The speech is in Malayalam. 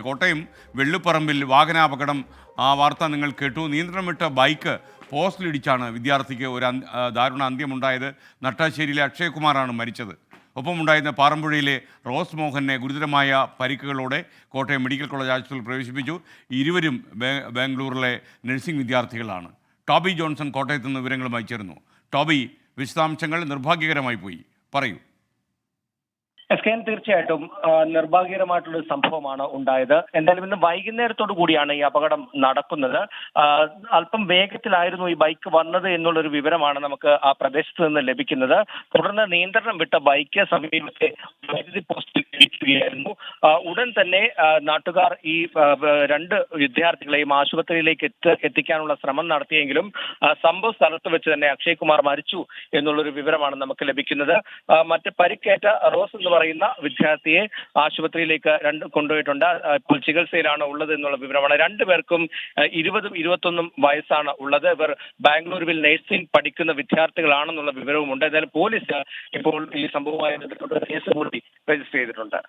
കോട്ടയം വെള്ളിപ്പറമ്പിൽ വാഹനാപകടം, ആ വാർത്ത നിങ്ങൾ കേട്ടു. നിയന്ത്രണം വിട്ട ബൈക്ക് പോസ്റ്റിലിടിച്ചാണ് വിദ്യാർത്ഥിക്ക് ഒരു ദാരുണ അന്ത്യമുണ്ടായത്. നട്ടാശ്ശേരിയിലെ അക്ഷയകുമാറാണ് മരിച്ചത്. ഒപ്പമുണ്ടായിരുന്ന പാറമ്പുഴയിലെ റോസ് മോഹനെ ഗുരുതരമായ പരിക്കുകളോടെ കോട്ടയം മെഡിക്കൽ കോളേജ് ആശുപത്രിയിൽ പ്രവേശിപ്പിച്ചു. ഇരുവരും ബാംഗ്ലൂരിലെ നഴ്സിംഗ് വിദ്യാർത്ഥികളാണ്. ടോബി ജോൺസൺ കോട്ടയത്ത് നിന്ന് വിവരങ്ങളുമായി ചേർന്നു. ടോബി, വിശദാംശങ്ങൾ നിർഭാഗ്യകരമായി പോയി, പറയൂ. തീർച്ചയായിട്ടും നിർഭാഗ്യകരമായിട്ടുള്ള ഒരു സംഭവമാണ് ഉണ്ടായത്. എന്തായാലും ഇന്ന് വൈകുന്നേരത്തോടു കൂടിയാണ് ഈ അപകടം നടക്കുന്നത്. അല്പം വേഗത്തിലായിരുന്നു ഈ ബൈക്ക് വന്നത് എന്നുള്ളൊരു വിവരമാണ് നമുക്ക് ആ പ്രദേശത്ത് നിന്ന് ലഭിക്കുന്നത്. തുടർന്ന് നിയന്ത്രണം വിട്ട ബൈക്ക് സമീപത്തെ വൈദ്യുതി പോസ്റ്റിൽ ഇടിക്കുകയായിരുന്നു. ഉടൻ തന്നെ നാട്ടുകാർ ഈ രണ്ട് വിദ്യാർത്ഥികളെയും ആശുപത്രിയിലേക്ക് എത്തിക്കാനുള്ള ശ്രമം നടത്തിയെങ്കിലും സംഭവ സ്ഥലത്ത് വെച്ച് തന്നെ അക്ഷയ്കുമാർ മരിച്ചു എന്നുള്ളൊരു വിവരമാണ് നമുക്ക് ലഭിക്കുന്നത്. മറ്റ് പരിക്കേറ്റ റോസ് എന്ന് പറയുന്ന വിദ്യാർത്ഥിയെ ആശുപത്രിയിലേക്ക് കൊണ്ടുപോയിട്ടുണ്ട്. ഇപ്പോൾ ചികിത്സയിലാണ് ഉള്ളത് എന്നുള്ള വിവരമാണ്. രണ്ടുപേർക്കും 20ഉം 21ഉം വയസ്സാണ് ഉള്ളത്. ഇവർ ബാംഗ്ലൂരിൽ നഴ്സിംഗ് പഠിക്കുന്ന വിദ്യാർത്ഥികളാണെന്നുള്ള വിവരവുമുണ്ട്. എന്തായാലും പോലീസ് ഇപ്പോൾ ഈ സംഭവവുമായി ബന്ധപ്പെട്ട് കേസ് കൂടി രജിസ്റ്റർ ചെയ്തിട്ടുണ്ട്.